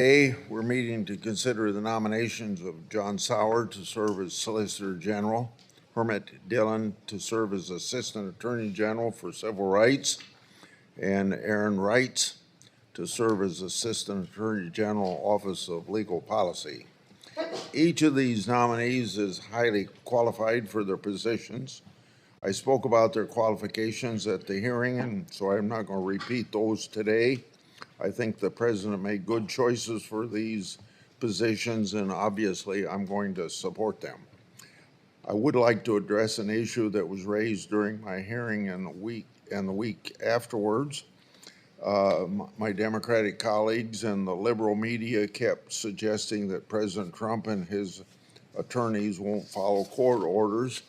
Today, we're meeting to consider the nominations of John Sauer to serve as Solicitor General, Harmeet Dhillon to serve as Assistant Attorney General for Civil Rights, and Aaron Wrights to serve as Assistant Attorney General, Office of Legal Policy. Each of these nominees is highly qualified for their positions. I spoke about their qualifications at the hearing, and so I'm not going to repeat those today. I think the president made good choices for these positions, and obviously I'm going to support them. I would like to address an issue that was raised during my hearing and the week afterwards. My Democratic colleagues and the liberal media kept suggesting that President Trump and his attorneys won't follow court orders.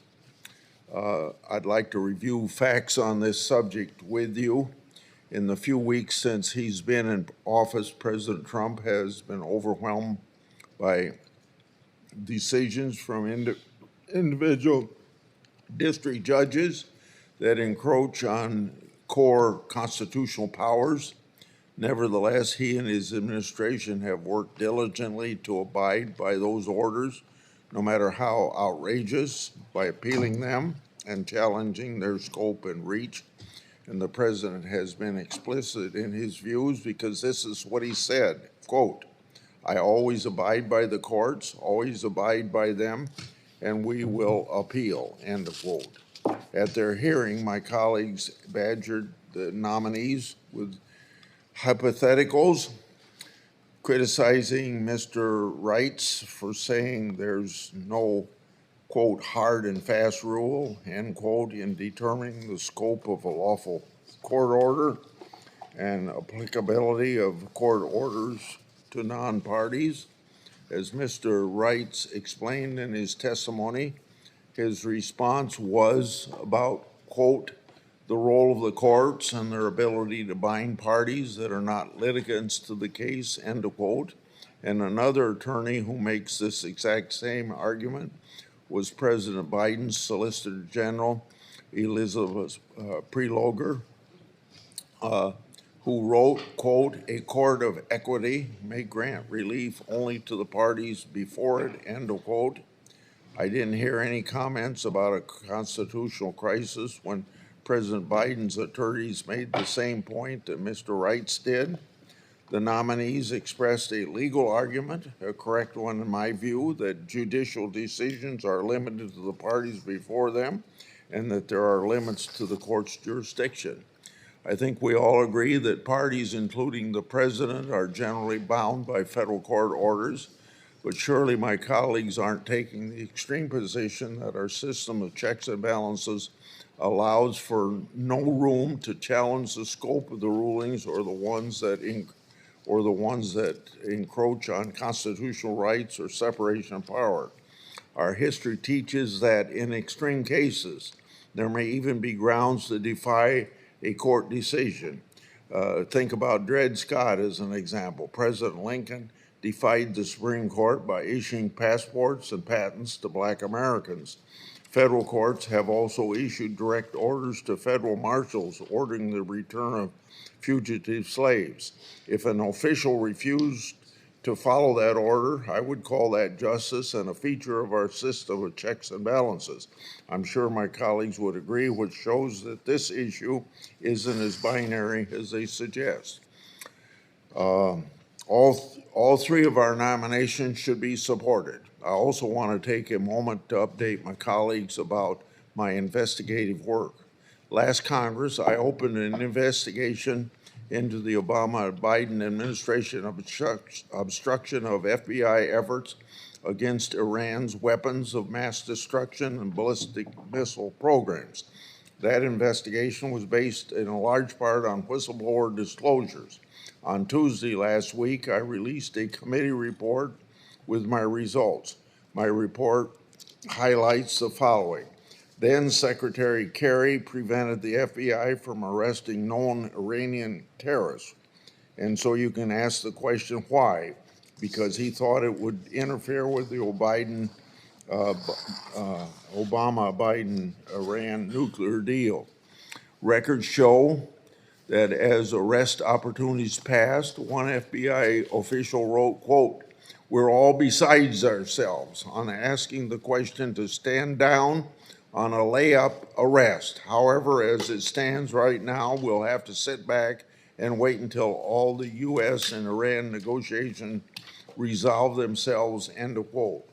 I'd like to review facts on this subject with you. In the few weeks since he's been in office, President Trump has been overwhelmed by decisions from individual district judges that encroach on core constitutional powers. Nevertheless, he and his administration have worked diligently to abide by those orders, no matter how outrageous, by appealing them and challenging their scope and reach. And the president has been explicit in his views because this is what he said, quote, "I always abide by the courts, always abide by them, and we will appeal," end of quote. At their hearing, my colleagues badgered the nominees with hypotheticals, criticizing Mr. Wrights for saying there's no, quote, "hard and fast rule," end quote, in determining the scope of a lawful court order and applicability of court orders to non-parties. As Mr. Wrights explained in his testimony, his response was about, quote, "the role of the courts and their ability to bind parties that are not litigants to the case," end of quote. And another attorney who makes this exact same argument was President Biden's Solicitor General, Elizabeth Prelogar, who wrote, quote, "a court of equity may grant relief only to the parties before it," end of quote. I didn't hear any comments about a constitutional crisis when President Biden's attorneys made the same point that Mr. Wrights did. The nominees expressed a legal argument, a correct one in my view, that judicial decisions are limited to the parties before them and that there are limits to the court's jurisdiction. I think we all agree that parties, including the president, are generally bound by federal court orders, but surely my colleagues aren't taking the extreme position that our system of checks and balances allows for no room to challenge the scope of the rulings or the ones that encroach on constitutional rights or separation of power. Our history teaches that in extreme cases, there may even be grounds to defy a court decision. Think about Dred Scott as an example. President Lincoln defied the Supreme Court by issuing passports and patents to Black Americans. Federal courts have also issued direct orders to federal marshals ordering the return of fugitive slaves. If an official refused to follow that order, I would call that justice and a feature of our system of checks and balances. I'm sure my colleagues would agree, which shows that this issue isn't as binary as they suggest. All three of our nominations should be supported. I also want to take a moment to update my colleagues about my investigative work. Last Congress, I opened an investigation into the Obama-Biden administration obstruction of FBI efforts against Iran's weapons of mass destruction and ballistic missile programs. That investigation was based in a large part on whistleblower disclosures. On Tuesday last week, I released a committee report with my results. My report highlights the following. Then Secretary Kerry prevented the FBI from arresting known Iranian terrorists. And so you can ask the question, why? Because he thought it would interfere with the Obama-Biden-Iran nuclear deal. Records show that as arrest opportunities passed, one FBI official wrote, quote, "We're all besides ourselves on asking the question to stand down on a layup arrest. However, as it stands right now, we'll have to sit back and wait until all the U.S. and Iran negotiations resolve themselves," end of quote.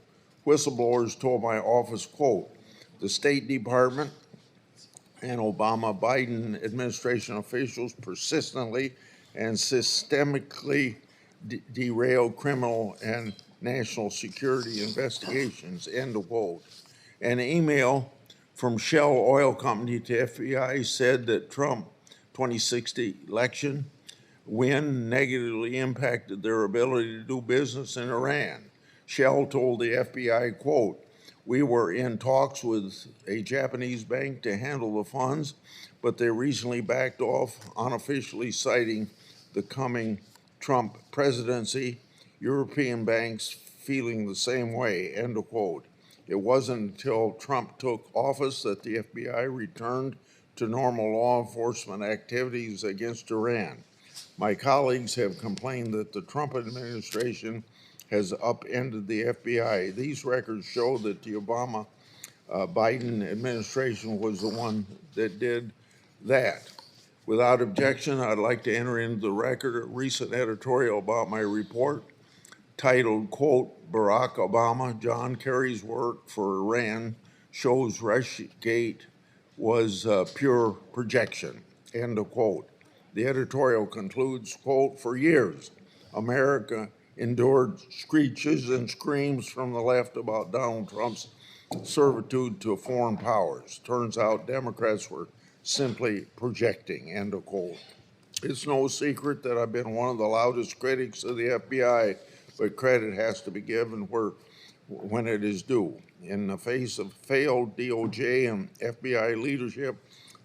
Whistleblowers told my office, quote, "The State Department and Obama-Biden administration officials persistently and systemically derail criminal and national security investigations," end of quote. An email from Shell Oil Company to FBI said that Trump 2016 election win negatively impacted their ability to do business in Iran. Shell told the FBI, quote, "We were in talks with a Japanese bank to handle the funds, but they recently backed off, unofficially citing the coming Trump presidency. European banks feeling the same way," end of quote. It wasn't until Trump took office that the FBI returned to normal law enforcement activities against Iran. My colleagues have complained that the Trump administration has upended the FBI. These records show that the Obama Biden administration was the one that did that. Without objection, I'd like to enter into the record a recent editorial about my report titled, quote, "Barack Obama, John Kerry's work for Iran shows Russiagate was pure projection," end of quote. The editorial concludes, quote, "For years, America endured screeches and screams from the left about Donald Trump's servitude to foreign powers. Turns out Democrats were simply projecting," end of quote. It's no secret that I've been one of the loudest critics of the FBI, but credit has to be given when it is due. In the face of failed DOJ and FBI leadership,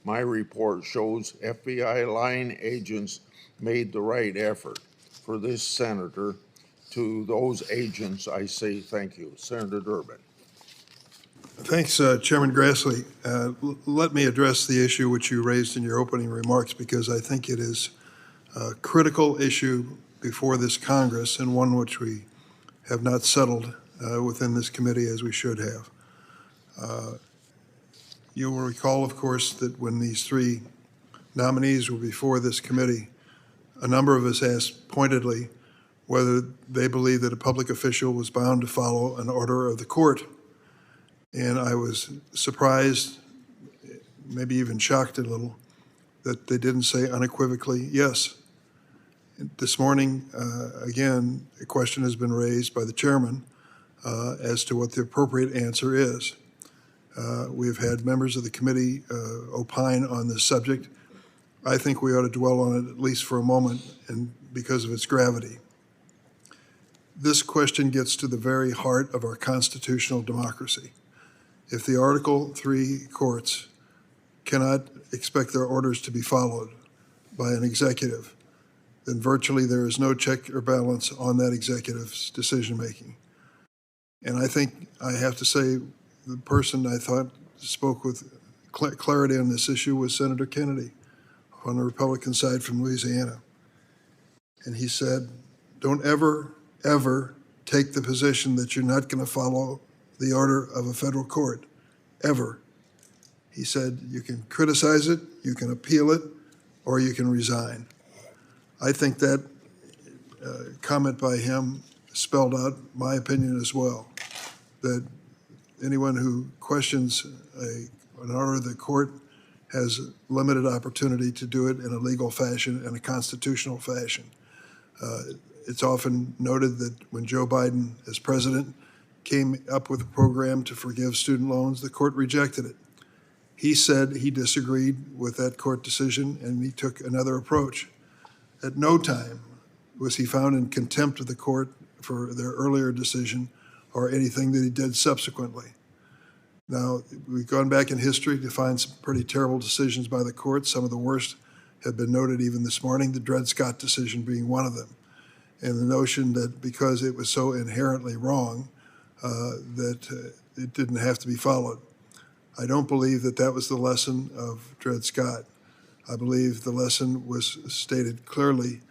my report shows FBI line agents made the right effort. For this senator, to those agents, I say thank you. Senator Durbin. Thanks, Chairman Grassley. Let me address the issue which you raised in your opening remarks, because I think it is a critical issue before this Congress, and one which we have not settled within this committee as we should have. You will recall, of course, that when these three nominees were before this committee, a number of us asked pointedly whether they believed that a public official was bound to follow an order of the court. And I was surprised, maybe even shocked a little, that they didn't say unequivocally yes. This morning, again, a question has been raised by the chairman as to what the appropriate answer is. We've had members of the committee opine on this subject. I think we ought to dwell on it at least for a moment, and because of its gravity. This question gets to the very heart of our constitutional democracy. If the Article III courts cannot expect their orders to be followed by an executive, then virtually there is no check or balance on that executive's decision-making. And I think I have to say the person I thought spoke with clarity on this issue was Senator Kennedy on the Republican side from Louisiana. And he said, don't ever, ever take the position that you're not going to follow the order of a federal court, ever. He said, you can criticize it, you can appeal it, or you can resign. I think that comment by him spelled out my opinion as well, that anyone who questions an order of the court has limited opportunity to do it in a legal fashion and a constitutional fashion. It's often noted that when Joe Biden, as president, came up with a program to forgive student loans, the court rejected it. He said he disagreed with that court decision and he took another approach. At no time was he found in contempt of the court for their earlier decision or anything that he did subsequently. Now, we've gone back in history to find some pretty terrible decisions by the court. Some of the worst have been noted even this morning, the Dred Scott decision being one of them. And the notion that because it was so inherently wrong, that it didn't have to be followed. I don't believe that that was the lesson of Dred Scott. I believe the lesson was stated clearly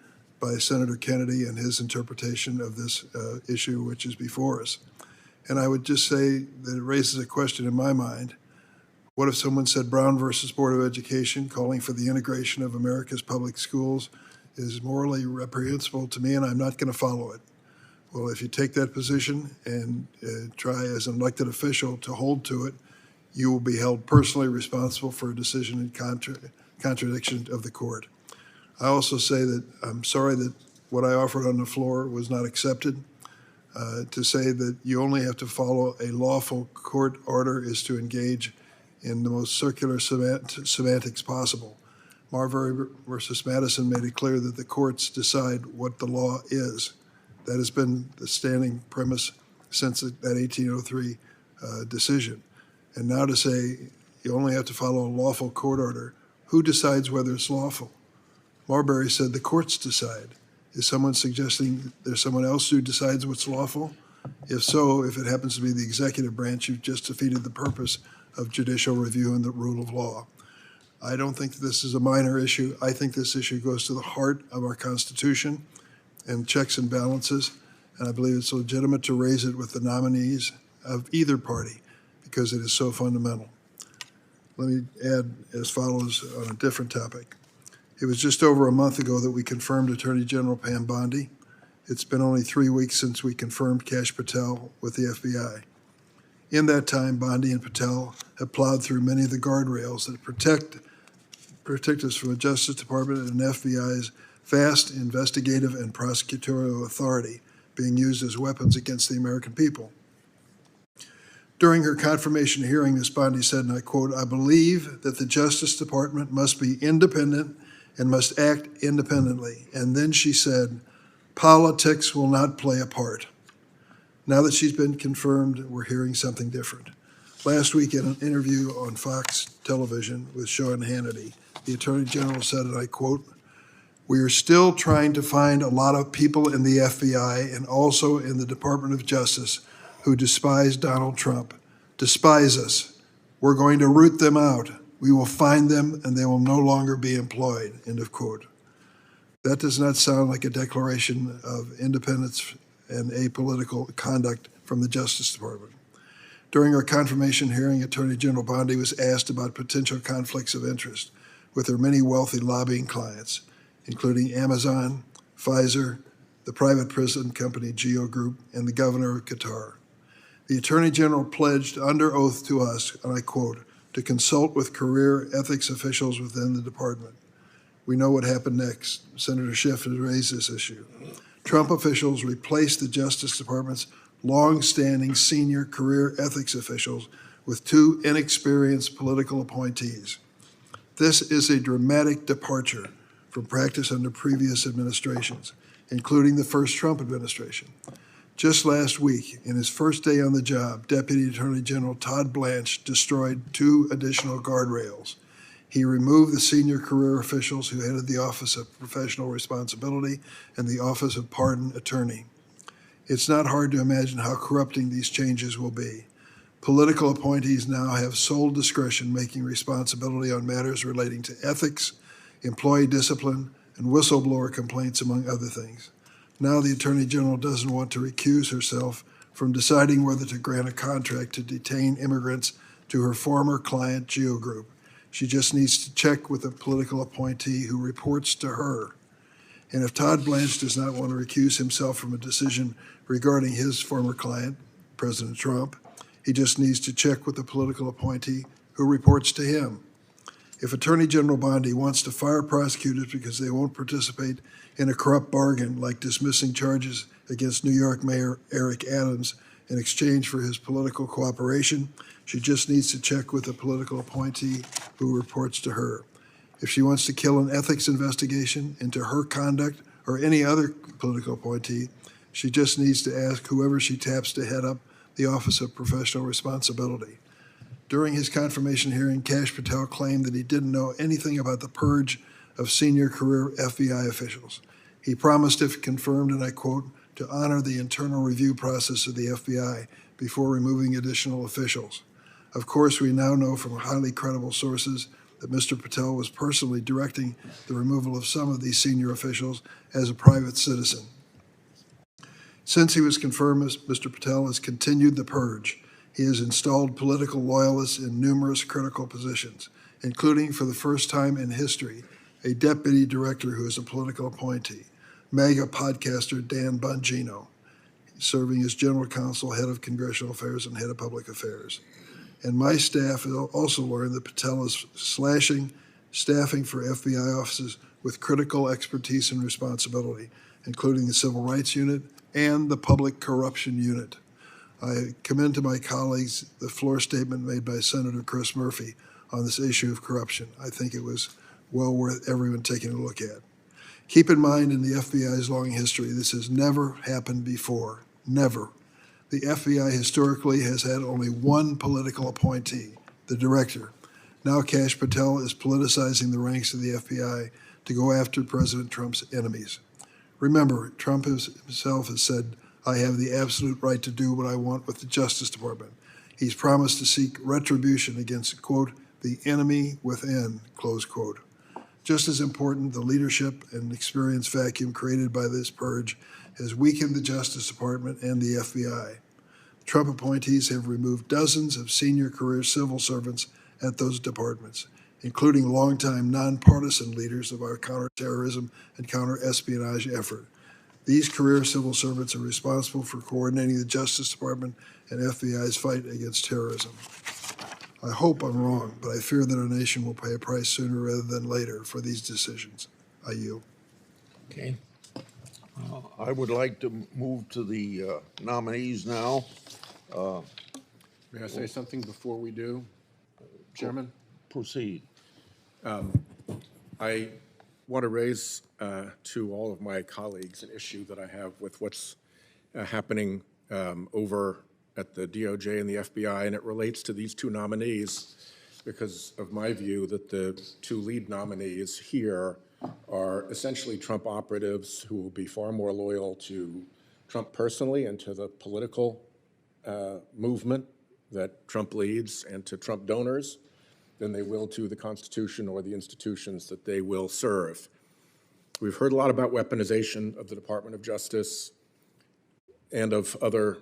by Senator Kennedy and his interpretation of this issue which is before us. And I would just say that it raises a question in my mind. What if someone said Brown versus Board of Education, calling for the integration of America's public schools, is morally reprehensible to me and I'm not going to follow it? Well, if you take that position and try as an elected official to hold to it, you will be held personally responsible for a decision in contradiction of the court. I also say that I'm sorry that what I offered on the floor was not accepted. To say that you only have to follow a lawful court order is to engage in the most circular semantics possible. Marbury versus Madison made it clear that the courts decide what the law is. That has been the standing premise since that 1803 decision. And now to say you only have to follow a lawful court order, who decides whether it's lawful? Marbury said the courts decide. Is someone suggesting there's someone else who decides what's lawful? If so, if it happens to be the executive branch, you've just defeated the purpose of judicial review and the rule of law. I don't think this is a minor issue. I think this issue goes to the heart of our Constitution and checks and balances, and I believe it's legitimate to raise it with the nominees of either party because it is so fundamental. Let me add as follows on a different topic. It was just over a month ago that we confirmed Attorney General Pam Bondi. It's been only 3 weeks since we confirmed Kash Patel with the FBI. In that time, Bondi and Patel have plowed through many of the guardrails that protect us from the Justice Department and FBI's vast investigative and prosecutorial authority being used as weapons against the American people. During her confirmation hearing, Ms. Bondi said, and I quote, "I believe that the Justice Department must be independent and must act independently." And then she said, "Politics will not play a part." Now that she's been confirmed, we're hearing something different. Last week in an interview on Fox television with Sean Hannity, the Attorney General said, and I quote, "We are still trying to find a lot of people in the FBI and also in the Department of Justice who despise Donald Trump, despise us. We're going to root them out. We will find them and they will no longer be employed," end of quote. That does not sound like a declaration of independence and apolitical conduct from the Justice Department. During our confirmation hearing, Attorney General Bondi was asked about potential conflicts of interest with her many wealthy lobbying clients, including Amazon, Pfizer, the private prison company Geo Group, and the governor of Qatar. The Attorney General pledged under oath to us, and I quote, "to consult with career ethics officials within the department." We know what happened next. Senator Schiff has raised this issue. Trump officials replaced the Justice Department's long-standing senior career ethics officials with two inexperienced political appointees. This is a dramatic departure from practice under previous administrations, including the first Trump administration. Just last week, in his first day on the job, Deputy Attorney General Todd Blanche destroyed 2 additional guardrails. He removed the senior career officials who headed the Office of Professional Responsibility and the Office of Pardon Attorney. It's not hard to imagine how corrupting these changes will be. Political appointees now have sole discretion making responsibility on matters relating to ethics, employee discipline, and whistleblower complaints, among other things. Now the Attorney General doesn't want to recuse herself from deciding whether to grant a contract to detain immigrants to her former client, Geo Group. She just needs to check with a political appointee who reports to her. And if Todd Blanche does not want to recuse himself from a decision regarding his former client, President Trump, he just needs to check with the political appointee who reports to him. If Attorney General Bondi wants to fire prosecutors because they won't participate in a corrupt bargain like dismissing charges against New York Mayor Eric Adams in exchange for his political cooperation, she just needs to check with a political appointee who reports to her. If she wants to kill an ethics investigation into her conduct or any other political appointee, she just needs to ask whoever she taps to head up the Office of Professional Responsibility. During his confirmation hearing, Kash Patel claimed that he didn't know anything about the purge of senior career FBI officials. He promised, if confirmed, and I quote, to honor the internal review process of the FBI before removing additional officials. Of course, we now know from highly credible sources that Mr. Patel was personally directing the removal of some of these senior officials as a private citizen. Since he was confirmed, Mr. Patel has continued the purge. He has installed political loyalists in numerous critical positions, including, for the first time in history, a deputy director who is a political appointee, MAGA podcaster Dan Bongino, serving as general counsel, head of congressional affairs, and head of public affairs. And my staff has also learned that Patel is slashing staffing for FBI offices with critical expertise and responsibility, including the Civil Rights Unit and the Public Corruption Unit. I commend to my colleagues the floor statement made by Senator Chris Murphy on this issue of corruption. I think it was well worth everyone taking a look at. Keep in mind, in the FBI's long history, this has never happened before. Never. The FBI historically has had only one political appointee, the director. Now Kash Patel is politicizing the ranks of the FBI to go after President Trump's enemies. Remember, Trump himself has said, "I have the absolute right to do what I want with the Justice Department." He's promised to seek retribution against, quote, "the enemy within," close quote. Just as important, the leadership and experience vacuum created by this purge has weakened the Justice Department and the FBI. Trump appointees have removed dozens of senior career civil servants at those departments, including longtime nonpartisan leaders of our counterterrorism and counter-espionage effort. These career civil servants are responsible for coordinating the Justice Department and FBI's fight against terrorism. I hope I'm wrong, but I fear that our nation will pay a price sooner rather than later for these decisions. I yield. Okay. I would like to move to the nominees now. May I say something before we do, Chairman? Proceed. I want to raise to all of my colleagues an issue that I have with what's happening over at the DOJ and the FBI, and it relates to these two nominees because of my view that the two lead nominees here are essentially Trump operatives who will be far more loyal to Trump personally and to the political movement that Trump leads and to Trump donors than they will to the Constitution or the institutions that they will serve. We've heard a lot about weaponization of the Department of Justice and of other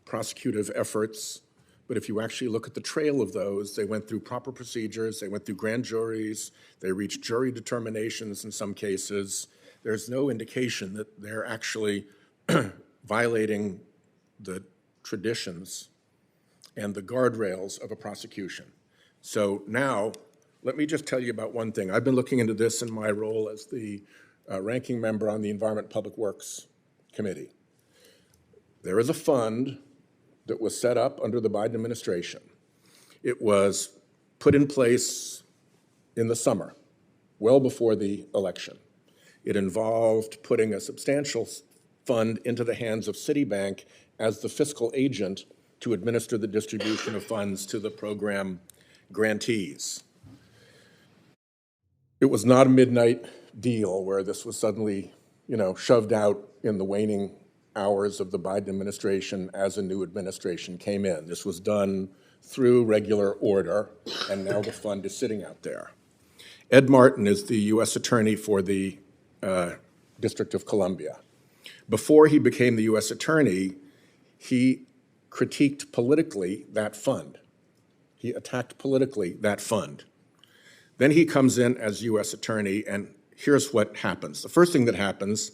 prosecutive efforts, but if you actually look at the trail of those, they went through proper procedures, they went through grand juries, they reached jury determinations in some cases. There's no indication that they're actually violating the traditions and the guardrails of a prosecution. So now, let me just tell you about one thing. I've been looking into this in my role as the ranking member on the Environment and Public Works Committee. There is a fund that was set up under the Biden administration. It was put in place in the summer, well before the election. It involved putting a substantial fund into the hands of Citibank as the fiscal agent to administer the distribution of funds to the program grantees. It was not a midnight deal where this was suddenly, shoved out in the waning hours of the Biden administration as a new administration came in. This was done through regular order, and now the fund is sitting out there. Ed Martin is the U.S. Attorney for the District of Columbia. Before he became the U.S. Attorney, he critiqued politically that fund. He attacked politically that fund. Then he comes in as U.S. Attorney, and here's what happens. The first thing that happens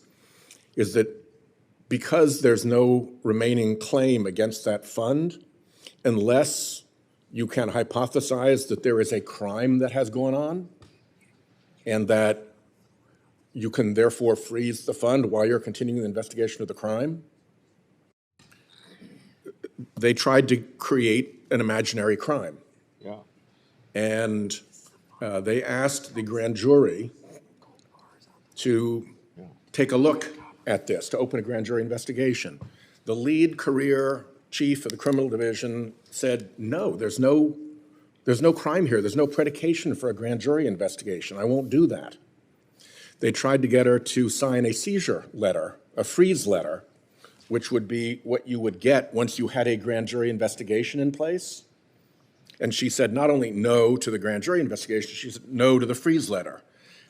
is that because there's no remaining claim against that fund, unless you can hypothesize that there is a crime that has gone on and that you can therefore freeze the fund while you're continuing the investigation of the crime, they tried to create an imaginary crime. Yeah. And they asked the grand jury to take a look at this, to open a grand jury investigation. The lead career chief of the criminal division said, no, there's no crime here. There's no predication for a grand jury investigation. I won't do that. They tried to get her to sign a seizure letter, a freeze letter, which would be what you would get once you had a grand jury investigation in place. And she said not only no to the grand jury investigation, she said no to the freeze letter.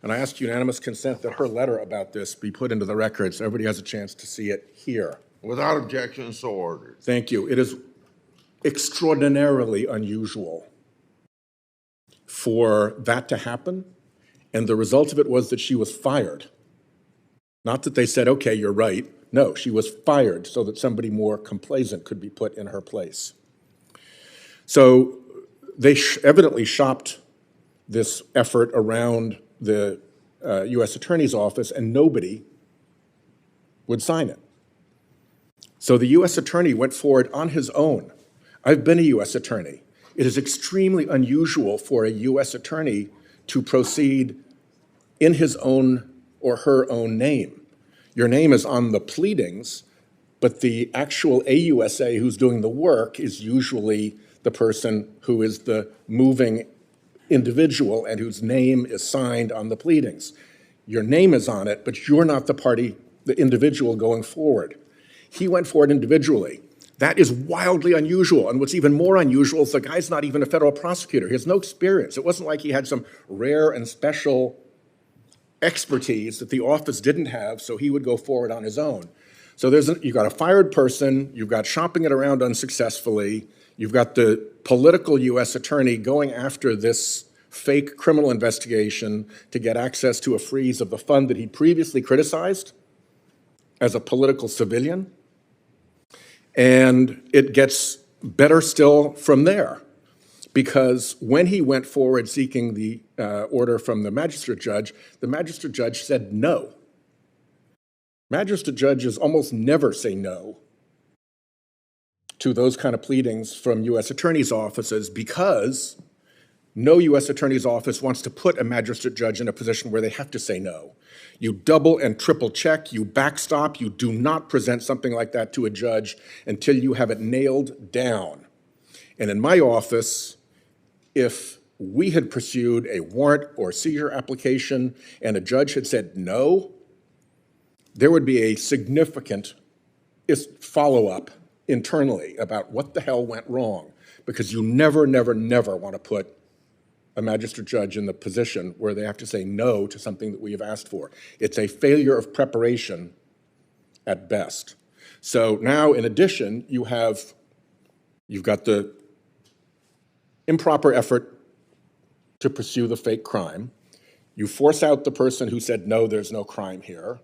And I asked unanimous consent that her letter about this be put into the record so everybody has a chance to see it here. Without objection, so ordered. Thank you. It is extraordinarily unusual for that to happen, and the result of it was that she was fired. Not that they said, okay, you're right. No, she was fired so that somebody more complaisant could be put in her place. So they evidently shopped this effort around the U.S. Attorney's Office, and nobody would sign it. So the U.S. Attorney went forward on his own. I've been a U.S. Attorney. It is extremely unusual for a U.S. Attorney to proceed in his own or her own name. Your name is on the pleadings, but the actual AUSA who's doing the work is usually the person who is the moving individual and whose name is signed on the pleadings. Your name is on it, but you're not the party, the individual going forward. He went forward individually. That is wildly unusual. And what's even more unusual is the guy's not even a federal prosecutor. He has no experience. It wasn't like he had some rare and special expertise that the office didn't have, so he would go forward on his own. So you've got a fired person, you've got shopping it around unsuccessfully, you've got the political U.S. attorney going after this fake criminal investigation to get access to a freeze of the fund that he previously criticized as a political civilian. And it gets better still from there, because when he went forward seeking the order from the magistrate judge said no. Magistrate judges almost never say no to those kind of pleadings from U.S. attorneys' offices, because no U.S. attorney's office wants to put a magistrate judge in a position where they have to say no. You double and triple check, you backstop, you do not present something like that to a judge until you have it nailed down. And in my office, if we had pursued a warrant or seizure application and a judge had said no, there would be a significant follow-up internally about what the hell went wrong, because you never, never, never want to put a magistrate judge in the position where they have to say no to something that we have asked for. It's a failure of preparation at best. So now, in addition, you've got the improper effort to pursue the fake crime. You force out the person who said, no, there's no crime here.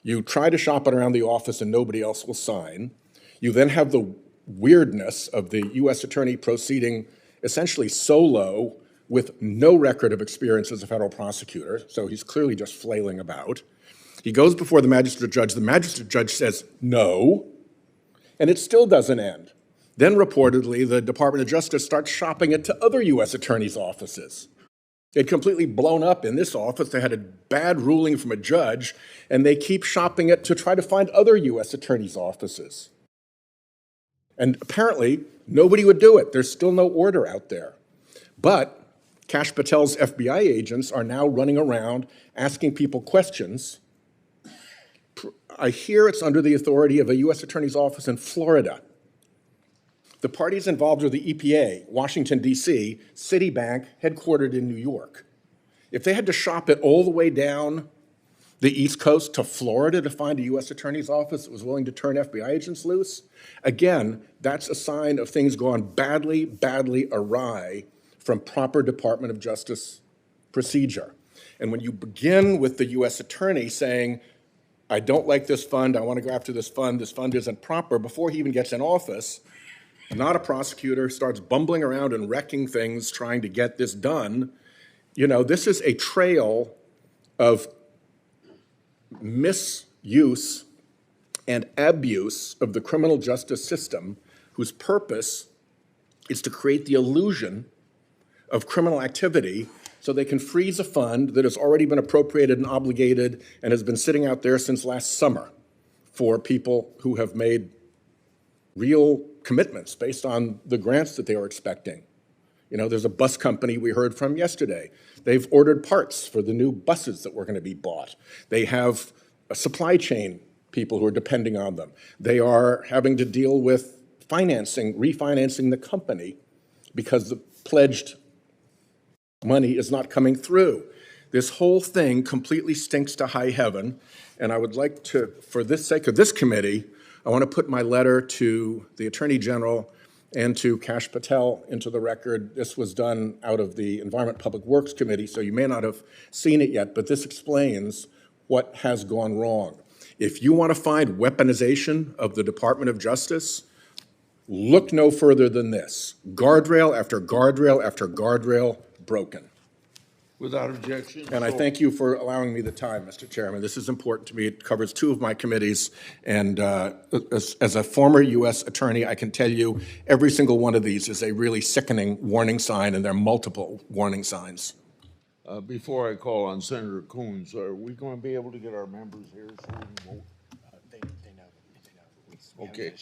You try to shop it around the office and nobody else will sign. You then have the weirdness of the U.S. attorney proceeding essentially solo with no record of experience as a federal prosecutor, so he's clearly just flailing about. He goes before the magistrate judge says no, and it still doesn't end. Then reportedly, the Department of Justice starts shopping it to other U.S. attorneys' offices. It completely blown up in this office. They had a bad ruling from a judge, and they keep shopping it to try to find other U.S. attorneys' offices. And apparently, nobody would do it. There's still no order out there. But Kash Patel's FBI agents are now running around asking people questions. I hear it's under the authority of a U.S. attorney's office in Florida. The parties involved are the EPA, Washington, D.C., Citibank, headquartered in New York. If they had to shop it all the way down the East Coast to Florida to find a U.S. attorney's office that was willing to turn FBI agents loose, again, that's a sign of things gone badly, badly awry from proper Department of Justice procedure. And when you begin with the U.S. attorney saying, I don't like this fund, I want to go after this fund isn't proper, before he even gets in office, not a prosecutor, starts bumbling around and wrecking things trying to get this done. You know, this is a trail of misuse and abuse of the criminal justice system, whose purpose is to create the illusion of criminal activity so they can freeze a fund that has already been appropriated and obligated and has been sitting out there since last summer for people who have made real commitments based on the grants that they were expecting. You know, there's a bus company we heard from yesterday. They've ordered parts for the new buses that were going to be bought. They have a supply chain people who are depending on them. They are having to deal with refinancing the company because the pledged money is not coming through. This whole thing completely stinks to high heaven, and I would like to, for the sake of this committee, I want to put my letter to the Attorney General and to Kash Patel into the record. This was done out of the Environment Public Works Committee, so you may not have seen it yet, but this explains what has gone wrong. If you want to find weaponization of the Department of Justice, look no further than this. Guardrail after guardrail after guardrail broken. Without objection. And I thank you for allowing me the time, Mr. Chairman. This is important to me. It covers two of my committees. And as a former U.S. attorney, I can tell you every single one of these is a really sickening warning sign, and there are multiple warning signs. Before I call on Senator Coons, are we going to be able to get our members here so we can vote? Okay.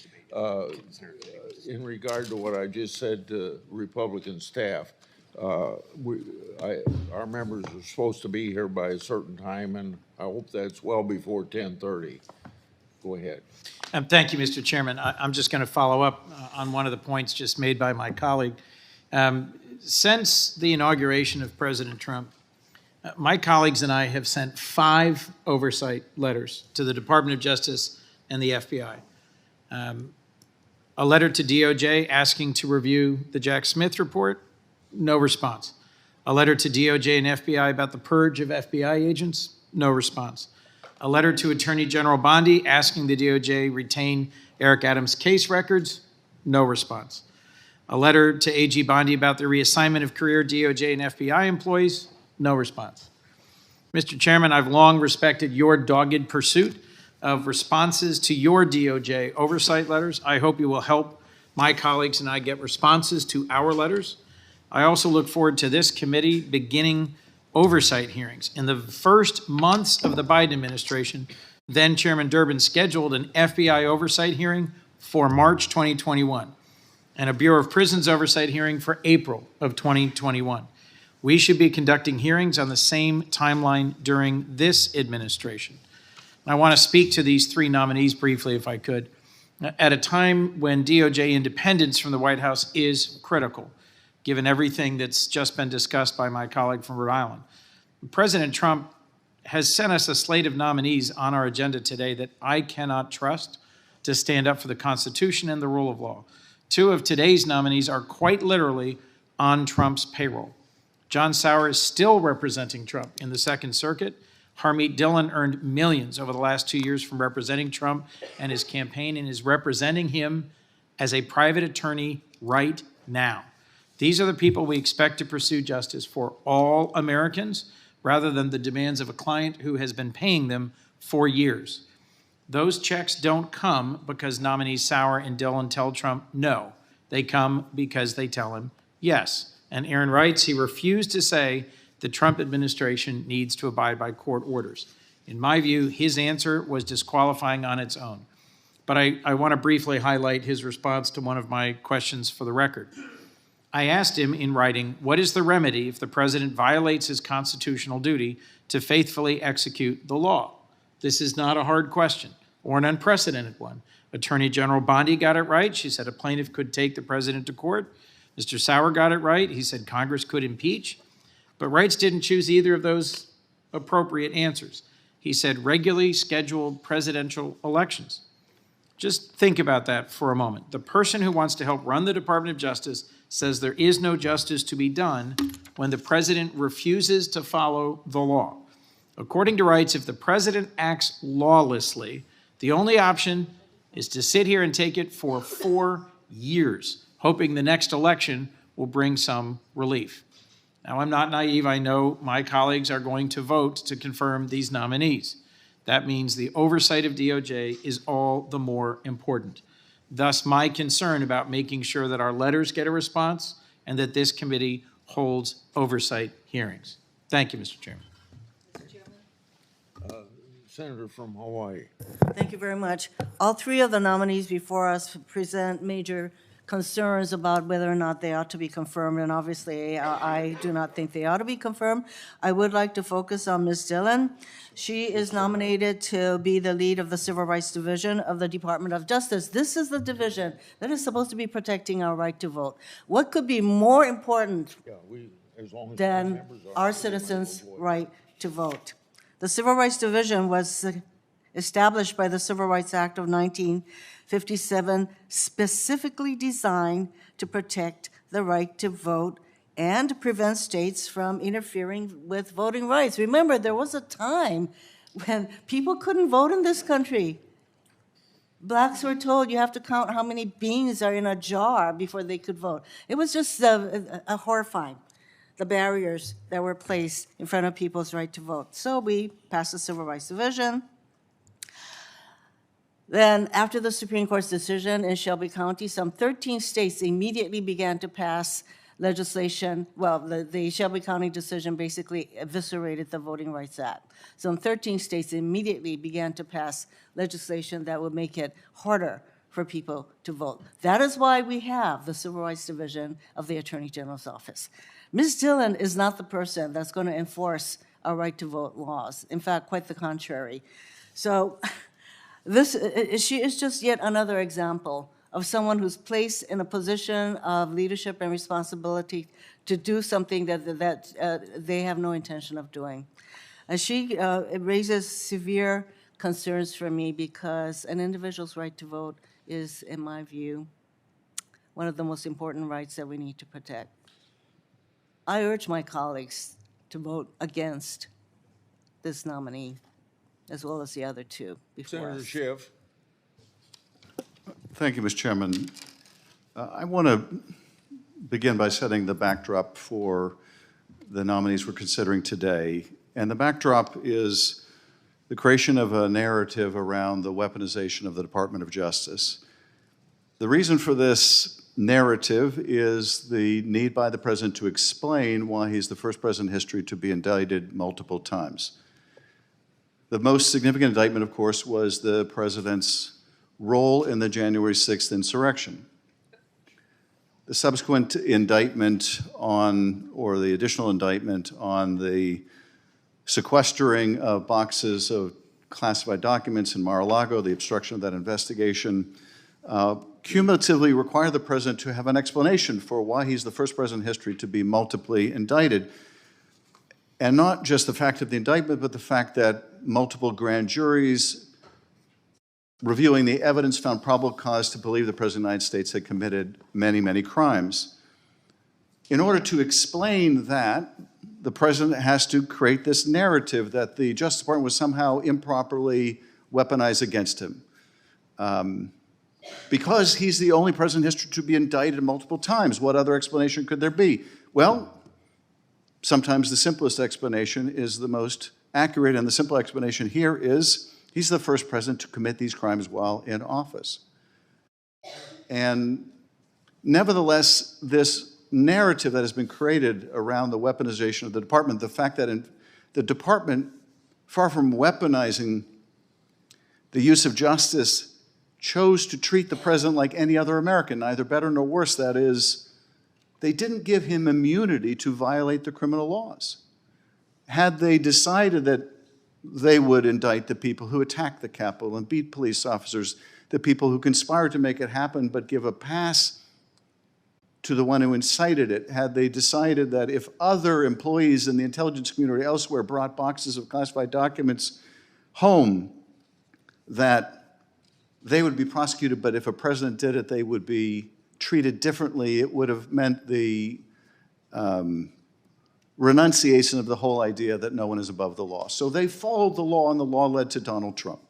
In regard to what I just said to Republican staff, our members are supposed to be here by a certain time, and I hope that's well before 10:30. Go ahead. Thank you, Mr. Chairman. I'm just going to follow up on one of the points just made by my colleague. Since the inauguration of President Trump, my colleagues and I have sent 5 oversight letters to the Department of Justice and the FBI. A letter to DOJ asking to review the Jack Smith report, no response. A letter to DOJ and FBI about the purge of FBI agents, no response. A letter to Attorney General Bondi asking the DOJ retain Eric Adams' case records, no response. A letter to AG Bondi about the reassignment of career DOJ and FBI employees, no response. Mr. Chairman, I've long respected your dogged pursuit of responses to your DOJ oversight letters. I hope you will help my colleagues and I get responses to our letters. I also look forward to this committee beginning oversight hearings. In the first months of the Biden administration, then Chairman Durbin scheduled an FBI oversight hearing for March 2021 and a Bureau of Prisons oversight hearing for April of 2021. We should be conducting hearings on the same timeline during this administration. I want to speak to these 3 nominees briefly, if I could. At a time when DOJ independence from the White House is critical, given everything that's just been discussed by my colleague from Rhode Island, President Trump has sent us a slate of nominees on our agenda today that I cannot trust to stand up for the Constitution and the rule of law. 2 of today's nominees are quite literally on Trump's payroll. John Sauer is still representing Trump in the Second Circuit. Harmeet Dhillon earned millions over the last 2 years from representing Trump and his campaign and is representing him as a private attorney right now. These are the people we expect to pursue justice for all Americans rather than the demands of a client who has been paying them for years. Those checks don't come because nominees Sauer and Dhillon tell Trump no. They come because they tell him yes. And Aaron writes, he refused to say the Trump administration needs to abide by court orders. In my view, his answer was disqualifying on its own. But I want to briefly highlight his response to one of my questions for the record. I asked him in writing, what is the remedy if the president violates his constitutional duty to faithfully execute the law? This is not a hard question or an unprecedented one. Attorney General Bondi got it right. She said a plaintiff could take the president to court. Mr. Sauer got it right. He said Congress could impeach. But Wrights didn't choose either of those appropriate answers. He said regularly scheduled presidential elections. Just think about that for a moment. The person who wants to help run the Department of Justice says there is no justice to be done when the president refuses to follow the law. According to Wrights, if the president acts lawlessly, the only option is to sit here and take it for 4 years, hoping the next election will bring some relief. Now, I'm not naive. I know my colleagues are going to vote to confirm these nominees. That means the oversight of DOJ is all the more important. Thus, my concern about making sure that our letters get a response and that this committee holds oversight hearings. Thank you, Mr. Chairman. Senator from Hawaii. Thank you very much. All 3 of the nominees before us present major concerns about whether or not they ought to be confirmed, and obviously I do not think they ought to be confirmed. I would like to focus on Ms. Dhillon. She is nominated to be the lead of the Civil Rights Division of the Department of Justice. This is the division that is supposed to be protecting our right to vote. What could be more important than our citizens' right to vote? The Civil Rights Division was established by the Civil Rights Act of 1957, specifically designed to protect the right to vote and prevent states from interfering with voting rights. Remember, there was a time when people couldn't vote in this country. Blacks were told you have to count how many beans are in a jar before they could vote. It was just horrifying, the barriers that were placed in front of people's right to vote. So we passed the Civil Rights Division. Then, after the Supreme Court's decision in Shelby County, some 13 states immediately began to pass legislation. Well, the Shelby County decision basically eviscerated the Voting Rights Act. Some 13 states immediately began to pass legislation that would make it harder for people to vote. That is why we have the Civil Rights Division of the Attorney General's office. Ms. Dhillon is not the person that's going to enforce our right to vote laws. In fact, quite the contrary. So she is just yet another example of someone who's placed in a position of leadership and responsibility to do something that they have no intention of doing. It raises severe concerns for me because an individual's right to vote is, in my view, one of the most important rights that we need to protect. I urge my colleagues to vote against this nominee, as well as the other two before Senator us. Schiff. Thank you, Mr. Chairman. I want to begin by setting the backdrop for the nominees we're considering today. And the backdrop is the creation of a narrative around the weaponization of the Department of Justice. The reason for this narrative is the need by the president to explain why he's the first president in history to be indicted multiple times. The most significant indictment, of course, was the president's role in the January 6th insurrection. The subsequent indictment or the additional indictment on the sequestering of boxes of classified documents in Mar-a-Lago, the obstruction of that investigation, cumulatively require the president to have an explanation for why he's the first president in history to be multiply indicted. And not just the fact of the indictment, but the fact that multiple grand juries reviewing the evidence found probable cause to believe the President of the United States had committed many, many crimes. In order to explain that, the President has to create this narrative that the Justice Department was somehow improperly weaponized against him. Because he's the only president in history to be indicted multiple times. What other explanation could there be? Well, sometimes the simplest explanation is the most accurate, and the simple explanation here is he's the first president to commit these crimes while in office. And nevertheless, this narrative that has been created around the weaponization of the department, the fact that the department, far from weaponizing the use of justice, chose to treat the president like any other American, neither better nor worse. That is, they didn't give him immunity to violate the criminal laws. Had they decided that they would indict the people who attacked the Capitol and beat police officers, the people who conspired to make it happen, but give a pass to the one who incited it, had they decided that if other employees in the intelligence community elsewhere brought boxes of classified documents home, that they would be prosecuted, but if a president did it, they would be treated differently. It would have meant the renunciation of the whole idea that no one is above the law. So they followed the law, and the law led to Donald Trump.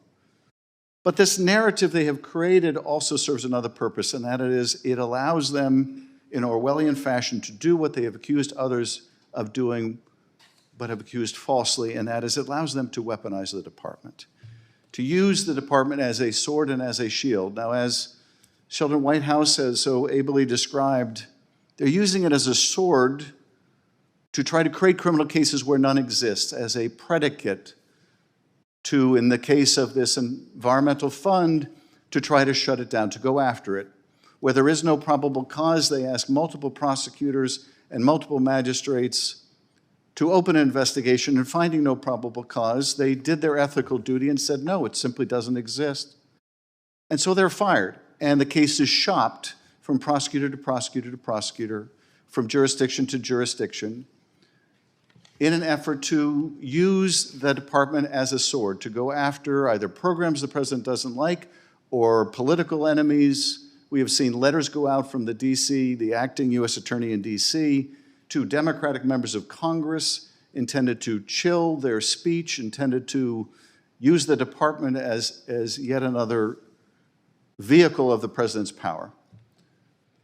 But this narrative they have created also serves another purpose, and that is it allows them in Orwellian fashion to do what they have accused others of doing, but have accused falsely, and that is it allows them to weaponize the department, to use the department as a sword and as a shield. Now, as Sheldon Whitehouse has so ably described, they're using it as a sword to try to create criminal cases where none exist, as a predicate to, in the case of this environmental fund, to try to shut it down, to go after it. Where there is no probable cause, they ask multiple prosecutors and multiple magistrates to open an investigation, and finding no probable cause, they did their ethical duty and said, no, it simply doesn't exist. And so they're fired, and the case is shopped from prosecutor to prosecutor to prosecutor, from jurisdiction to jurisdiction, in an effort to use the department as a sword, to go after either programs the president doesn't like or political enemies. We have seen letters go out from the acting U.S. attorney in D.C., to Democratic members of Congress intended to chill their speech, intended to use the department as yet another vehicle of the president's power.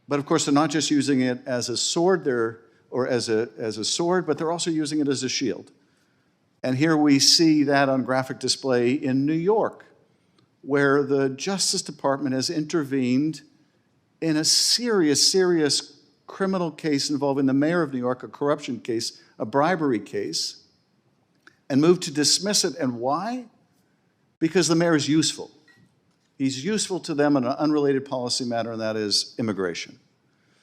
But of course, they're not just using it as a sword, as a sword, but they're also using it as a shield. And here we see that on graphic display in New York, where the Justice Department has intervened in a serious criminal case involving the mayor of New York, a corruption case, a bribery case, and moved to dismiss it. And why? Because the mayor is useful. He's useful to them in an unrelated policy matter, and that is immigration.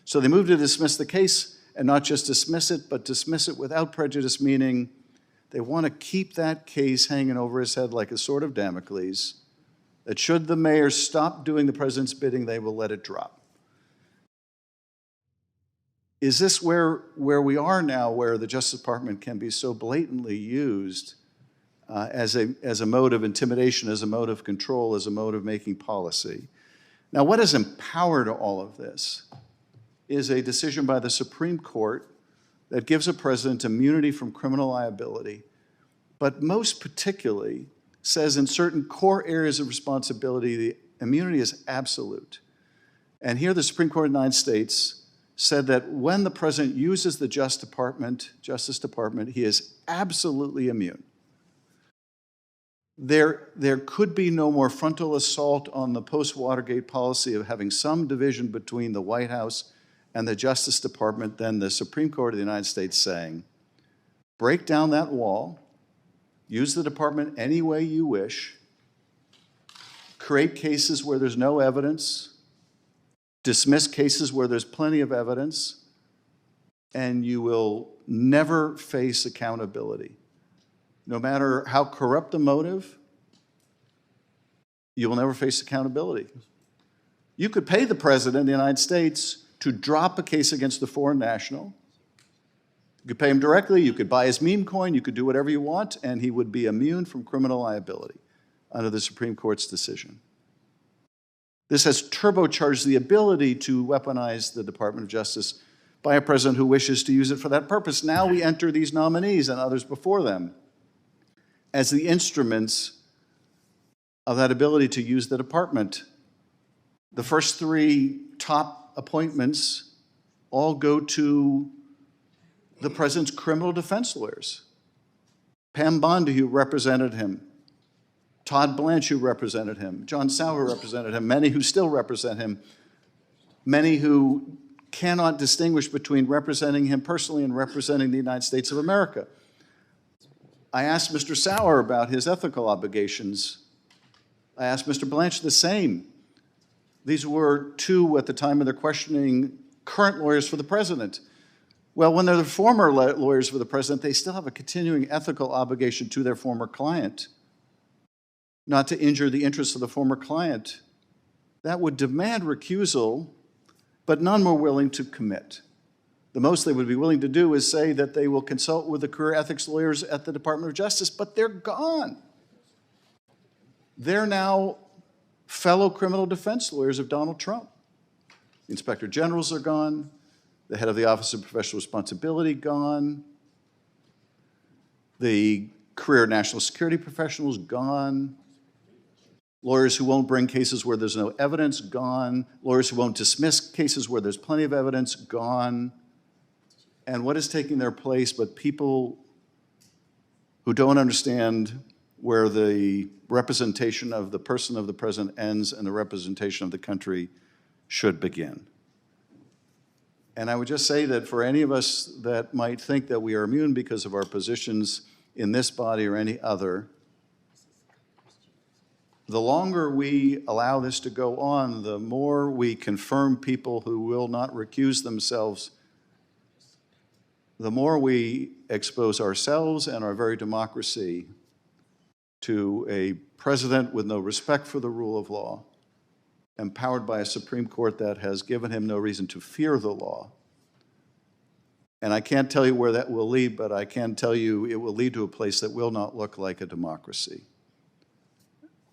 So they moved to dismiss the case, and not just dismiss it, but dismiss it without prejudice, meaning they want to keep that case hanging over his head like a sword of Damocles, that should the mayor stop doing the president's bidding, they will let it drop. Is this where we are now, where the Justice Department can be so blatantly used as a mode of intimidation, as a mode of control, as a mode of making policy? Now, what has empowered all of this is a decision by the Supreme Court that gives a president immunity from criminal liability, but most particularly says in certain core areas of responsibility, the immunity is absolute. And here the Supreme Court of the United States said that when the president uses the Justice Department, he is absolutely immune. There could be no more frontal assault on the post-Watergate policy of having some division between the White House and the Justice Department than the Supreme Court of the United States saying, break down that wall, use the department any way you wish, create cases where there's no evidence, dismiss cases where there's plenty of evidence, and you will never face accountability. No matter how corrupt the motive, you will never face accountability. You could pay the president of the United States to drop a case against a foreign national. You could pay him directly, you could buy his meme coin, you could do whatever you want, and he would be immune from criminal liability under the Supreme Court's decision. This has turbocharged the ability to weaponize the Department of Justice by a president who wishes to use it for that purpose. Now we enter these nominees and others before them as the instruments of that ability to use the department. The first three top appointments all go to the president's criminal defense lawyers. Pam Bondi, who represented him, Todd Blanche, who represented him, John Sauer, who represented him, many who still represent him, many who cannot distinguish between representing him personally and representing the United States of America. I asked Mr. Sauer about his ethical obligations. I asked Mr. Blanche the same. These were two, at the time of their questioning, current lawyers for the president. Well, when they're the former lawyers for the president, they still have a continuing ethical obligation to their former client, not to injure the interests of the former client. That would demand recusal, but none were willing to commit. The most they would be willing to do is say that they will consult with the career ethics lawyers at the Department of Justice, but they're gone. They're now fellow criminal defense lawyers of Donald Trump. The inspector generals are gone. The head of the Office of Professional Responsibility gone. The career national security professionals gone. Lawyers who won't bring cases where there's no evidence, gone. Lawyers who won't dismiss cases where there's plenty of evidence, gone. And what is taking their place but people who don't understand where the representation of the person of the president ends and the representation of the country should begin. And I would just say that for any of us that might think that we are immune because of our positions in this body or any other, the longer we allow this to go on, the more we confirm people who will not recuse themselves, the more we expose ourselves and our very democracy to a president with no respect for the rule of law, empowered by a Supreme Court that has given him no reason to fear the law. And I can't tell you where that will lead, but I can tell you it will lead to a place that will not look like a democracy.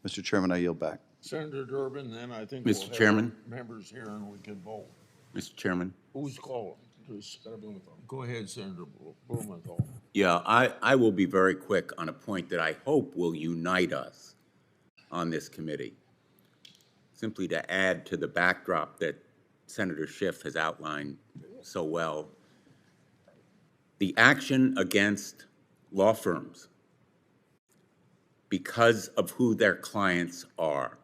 Mr. Chairman, I yield back. Senator Durbin, then I think Mr. we'll have Chairman. members here and we can vote. Mr. Chairman. Who's calling? Go ahead, Senator Blumenthal. Yeah, I will be very quick on a point that I hope will unite us on this committee. Simply to add to the backdrop that Senator Schiff has outlined so well, the action against law firms because of who their clients are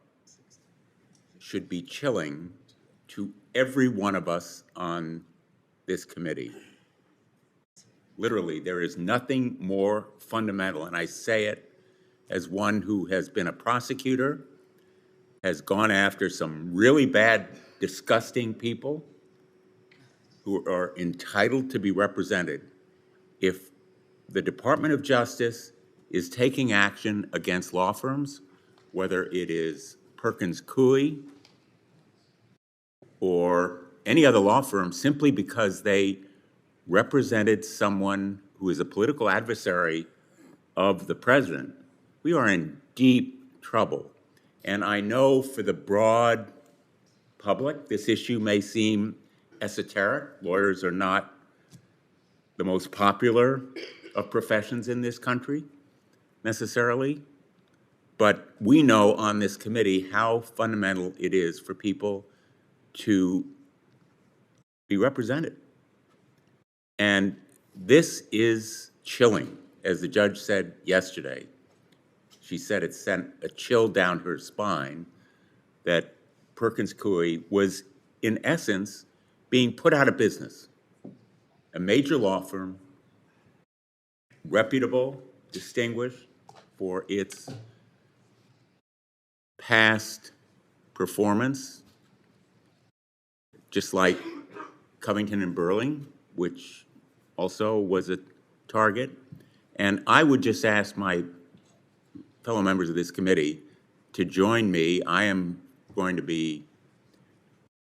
should be chilling to every one of us on this committee. Literally, there is nothing more fundamental, and I say it as one who has been a prosecutor, has gone after some really bad, disgusting people who are entitled to be represented. If the Department of Justice is taking action against law firms, whether it is Perkins Coie or any other law firm, simply because they represented someone who is a political adversary of the president, we are in deep trouble. And I know for the broad public, this issue may seem esoteric. Lawyers are not the most popular of professions in this country, necessarily. But we know on this committee how fundamental it is for people to be represented. And this is chilling, as the judge said yesterday. She said it sent a chill down her spine that Perkins Coie was, in essence, being put out of business. A major law firm, reputable, distinguished for its past performance, just like Covington and Burling, which also was a target. And I would just ask my fellow members of this committee to join me. I am going to be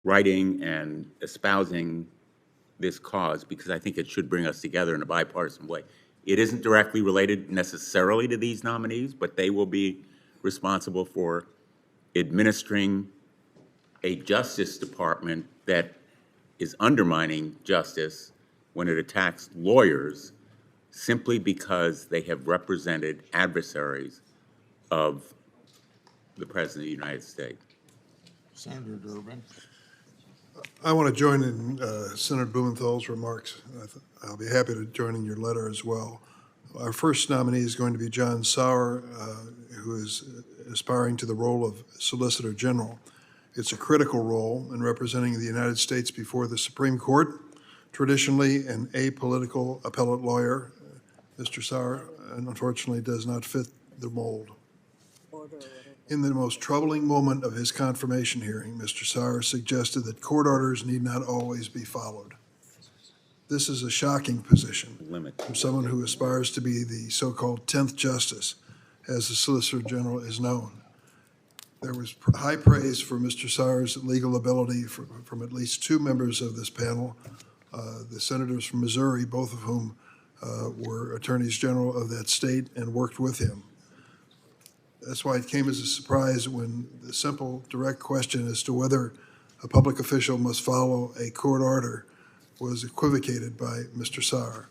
writing and espousing this cause because I think it should bring us together in a bipartisan way. It isn't directly related necessarily to these nominees, but they will be responsible for administering a Justice Department that is undermining justice when it attacks lawyers simply because they have represented adversaries of the President of the United States. Senator Durbin. I want to join in Senator Blumenthal's remarks. I'll be happy to join in your letter as well. Our first nominee is going to be John Sauer, who is aspiring to the role of Solicitor General. It's a critical role in representing the United States before the Supreme Court. Traditionally, an apolitical appellate lawyer, Mr. Sauer, unfortunately, does not fit the mold. In the most troubling moment of his confirmation hearing, Mr. Sauer suggested that court orders need not always be followed. This is a shocking position from someone who aspires to be the so-called 10th Justice, as the Solicitor General is known. There was high praise for Mr. Sauer's legal ability from at least two members of this panel, the senators from Missouri, both of whom were attorneys general of that state and worked with him. That's why it came as a surprise when the simple, direct question as to whether a public official must follow a court order was equivocated by Mr. Sauer.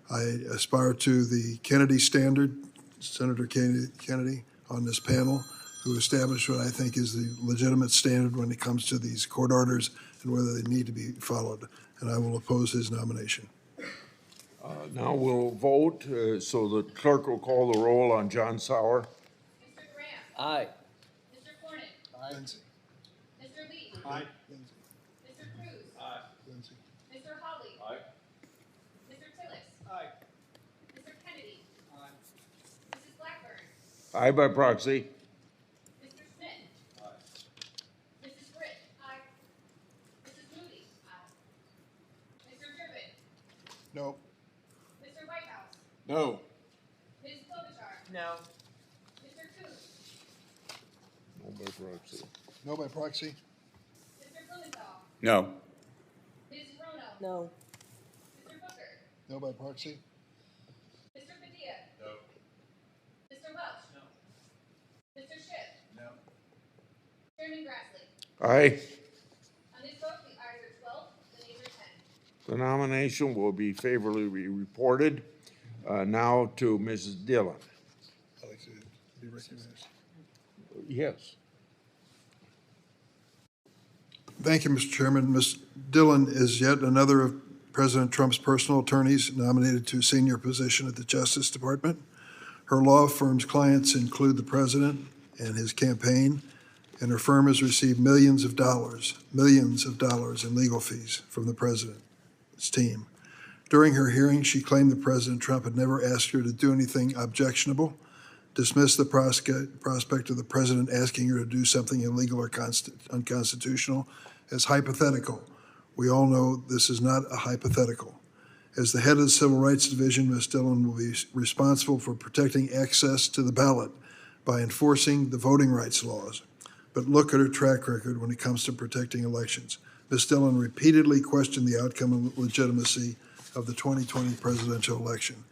I aspire to the Kennedy standard, Senator Kennedy on this panel, who established what I think is the legitimate standard when it comes to these court orders and whether they need to be followed. And I will oppose his nomination. Now we'll vote, so the clerk will call the roll on John Sauer. Mr. Graham. Aye. Mr. Cornyn. Aye. Mr. Lee. Aye. Mr. Cruz. Aye. Mr. Hawley. Aye. Mr. Tillis. Aye. Mr. Kennedy. Aye. Mrs. Blackburn. Aye by proxy. Mr. No. Mr. Whitehouse. No. Ms. Klobuchar. No. Mr. Coons. No by proxy. No by proxy? Mr. Blumenthal. No. Ms. Rono. No. Mr. Booker. No by proxy? Mr. Padilla. No. Mr. Welch. No. Mr. Schiff. No. Chairman Grassley. Aye. On this vote, the ayes are 12, the nays are 10. The nomination will be favorably reported. Now to Mrs. Dhillon. I'd like to be recognized. Yes. Thank you, Mr. Chairman. Ms. Dhillon is yet another of President Trump's personal attorneys nominated to a senior position at the Justice Department. Her law firm's clients include the president and his campaign, and her firm has received millions of dollars in legal fees from the president's team. During her hearing, she claimed that President Trump had never asked her to do anything objectionable, dismissed the prospect of the president asking her to do something illegal or unconstitutional as hypothetical. We all know this is not a hypothetical. As the head of the Civil Rights Division, Ms. Dhillon will be responsible for protecting access to the ballot by enforcing the voting rights laws. But look at her track record when it comes to protecting elections. Ms. Dhillon repeatedly questioned the outcome and legitimacy of the 2020 presidential election.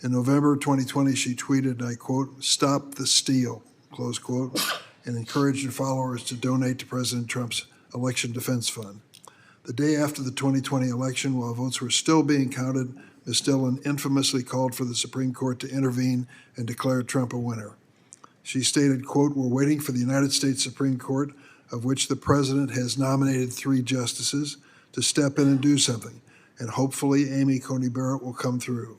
In November 2020, she tweeted, and I quote, "Stop the steal," close quote, and encouraged her followers to donate to President Trump's election defense fund. The day after the 2020 election, while votes were still being counted, Ms. Dhillon infamously called for the Supreme Court to intervene and declare Trump a winner. She stated, quote, "We're waiting for the United States Supreme Court, of which the president has nominated 3 justices, to step in and do something, and hopefully Amy Coney Barrett will come through."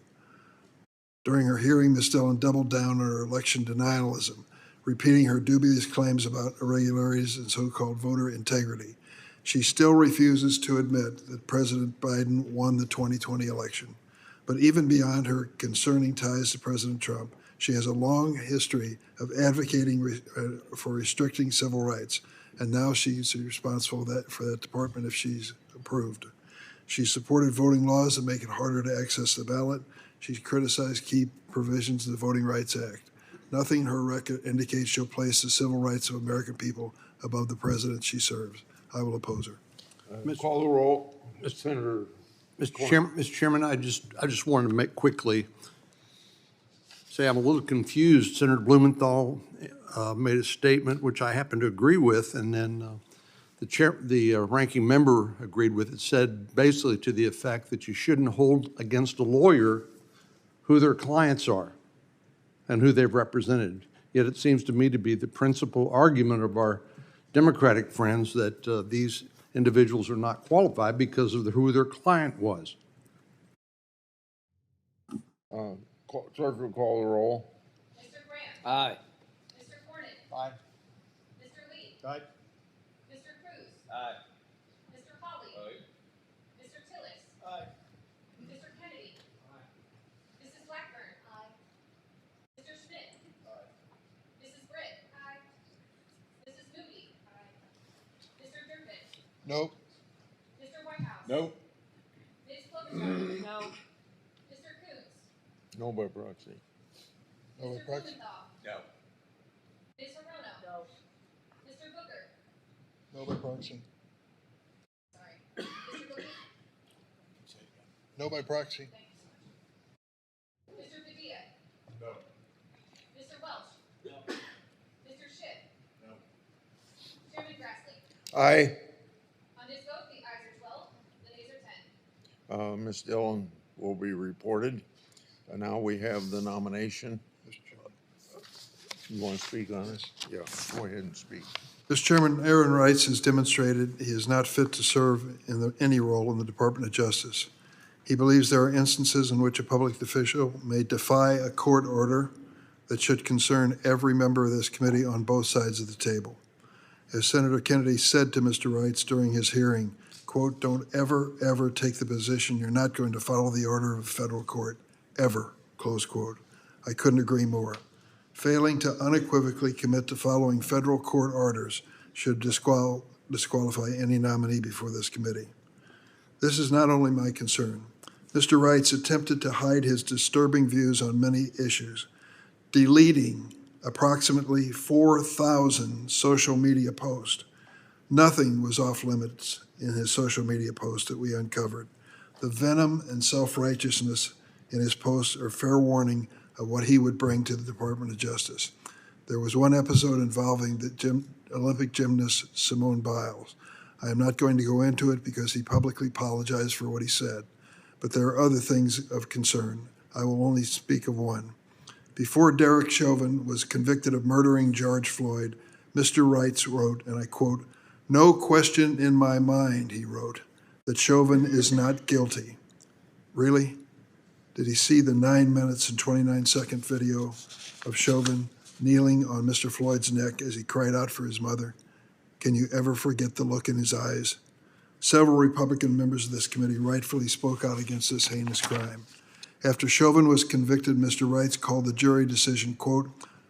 During her hearing, Ms. Dhillon doubled down on her election denialism, repeating her dubious claims about irregularities and so-called voter integrity. She still refuses to admit that President Biden won the 2020 election. But even beyond her concerning ties to President Trump, she has a long history of advocating for restricting civil rights, and now she's responsible for that department if she's approved. She supported voting laws that make it harder to access the ballot. She criticized key provisions of the Voting Rights Act. Nothing in her record indicates she'll place the civil rights of American people above the president she serves. I will oppose her. Call the roll. Senator. Mr. Chairman, I just wanted to make quickly say I'm a little confused. Senator Blumenthal made a statement which I happen to agree with, and then the ranking member agreed with it. Said basically to the effect that you shouldn't hold against a lawyer who their clients are and who they've represented. Yet it seems to me to be the principal argument of our Democratic friends that these individuals are not qualified because of who their client was. Clerk will call the roll. Mr. Grant. Aye. Mr. Cornyn. Aye. Mr. Lee. Aye. Mr. Cruz. Aye. Mr. Hawley. Aye. Mr. Tillis. Aye. Mr. Kennedy. Mrs. Blackburn. Mr. Schmidt. Mrs. Britt. Mrs. Moody. Mr. Durbin. No. Mr. Whitehouse. No. Ms. Klobuchar. No. Mr. Coons. No by proxy. No by Mr. proxy? Blumenthal. No. Ms. Rono. No. Mr. Booker. No by proxy. Sorry. Mr. Booker. No by proxy. Thank you so much. Mr. Padilla. No. Mr. Welch. No. Mr. Schiff. No. Chairman Grassley. Aye. On this vote, the ayes are 12, the nays are 10. Ms. Dhillon will be reported. Now we have the nomination. You want to speak on this? Yeah, go ahead and speak. Mr. Chairman, Aaron Wrights has demonstrated he is not fit to serve in any role in the Department of Justice. He believes there are instances in which a public official may defy a court order that should concern every member of this committee on both sides of the table. As Senator Kennedy said to Mr. Wrights during his hearing, quote, "Don't ever take the position you're not going to follow the order of a federal court, ever," close quote. I couldn't agree more. Failing to unequivocally commit to following federal court orders should disqualify any nominee before this committee. This is not only my concern. Mr. Wrights attempted to hide his disturbing views on many issues, deleting approximately 4,000 social media posts. Nothing was off limits in his social media posts that we uncovered. The venom and self-righteousness in his posts are fair warning of what he would bring to the Department of Justice. There was one episode involving the Olympic gymnast Simone Biles. I am not going to go into it because he publicly apologized for what he said, but there are other things of concern. I will only speak of one. Before Derek Chauvin was convicted of murdering George Floyd, Mr. Wrights wrote, and I quote, "No question in my mind," he wrote, "that Chauvin is not guilty." Really? Did he see the 9 minutes and 29-second video of Chauvin kneeling on Mr. Floyd's neck as he cried out for his mother? Can you ever forget the look in his eyes? Several Republican members of this committee rightfully spoke out against this heinous crime. After Chauvin was convicted, Mr. Wrights called the jury decision, quote,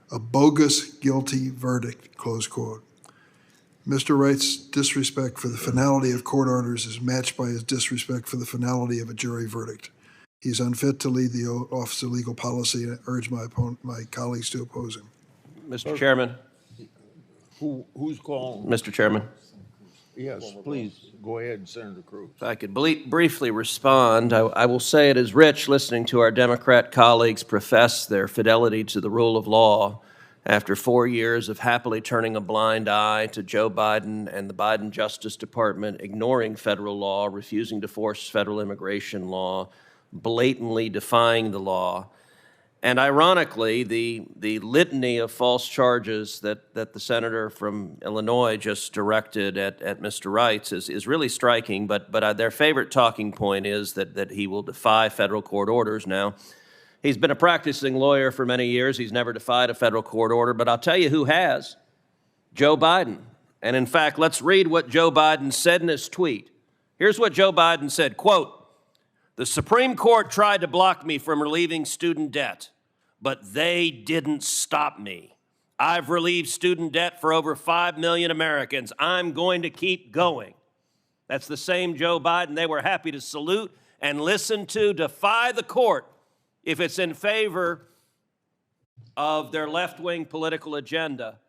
"a bogus guilty verdict," close quote. Mr. Wright's disrespect for the finality of court orders is matched by his disrespect for the finality of a jury verdict. He's unfit to lead the Office of Legal Policy, and I urge my colleagues to oppose him. Mr. Chairman, Who's calling? Mr. Chairman, Yes, please, go ahead, Senator Cruz. if I could briefly respond, I will say it is rich listening to our Democrat colleagues profess their fidelity to the rule of law after 4 years of happily turning a blind eye to Joe Biden and the Biden Justice Department ignoring federal law, refusing to force federal immigration law, blatantly defying the law. And ironically, the litany of false charges that the senator from Illinois just directed at Mr. Wrights is really striking, but their favorite talking point is that he will defy federal court orders. Now, he's been a practicing lawyer for many years. He's never defied a federal court order, but I'll tell you who has: Joe Biden. And in fact, let's read what Joe Biden said in his tweet. Here's what Joe Biden said, quote, "The Supreme Court tried to block me from relieving student debt, but they didn't stop me. I've relieved student debt for over 5 million Americans. I'm going to keep going." That's the same Joe Biden they were happy to salute and listen to defy the court if it's in favor of their left-wing political agenda.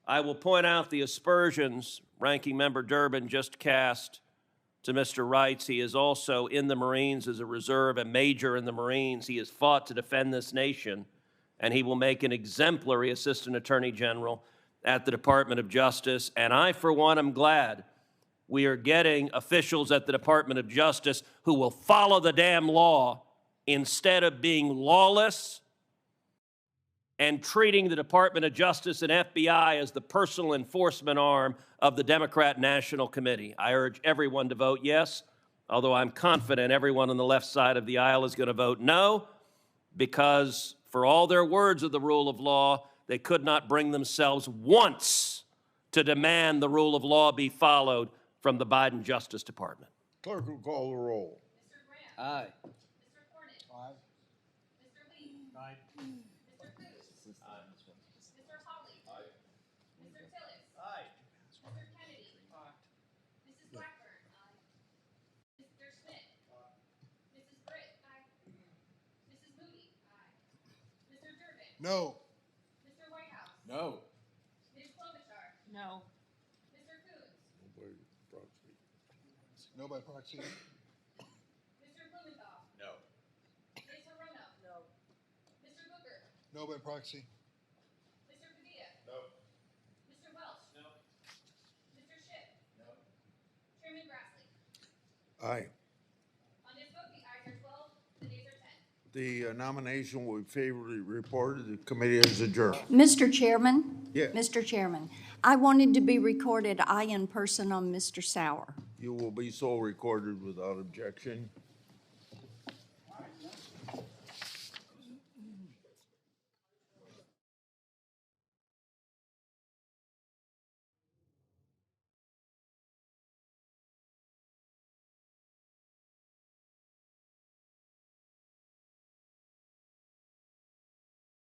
I will point out the aspersions Ranking Member Durbin just cast to Mr. Wrights. He is also in the Marines as a reserve, a major in the Marines. He has fought to defend this nation, and he will make an exemplary Assistant Attorney General at the Department of Justice. And I, for one, am glad we are getting officials at the Department of Justice who will follow the damn law instead of being lawless and treating the Department of Justice and FBI as the personal enforcement arm of the Democrat National Committee. I urge everyone to vote yes, although I'm confident everyone on the left side of the aisle is going to vote no, because for all their words of the rule of law, they could not bring themselves once to demand the rule of law be followed from the Biden Justice Department. Clerk will call the roll. Mr. Graham. Aye. Mr. Cornyn. Aye. Mr. Lee. Aye. Mr. Cruz. Aye. Mr. Hawley. Aye. Mr. Tillis. Aye. Mr. Kennedy. Aye. Mrs. Blackburn. Aye. Mr. Schmidt. Aye. Mrs. Britt. Aye. Mrs. Moody. Aye. Mr. Durbin. No. Mr. Whitehouse. No. Ms. Klobuchar. No. Mr. Coons. No by proxy. Mr. Blumenthal. No. Ms. Hirono. No. Mr. Booker. No by proxy. Mr. Padilla. No. Mr. Welch. No. Mr. Schiff. No. Chairman Grassley. Aye. On this vote, the ayes are 12, the nays are 10. The nomination will be favorably reported. The committee is adjourned. Mr. Chairman? Yes. Mr. Chairman, I wanted to be recorded aye in person on Mr. Sauer. You will be so recorded without objection.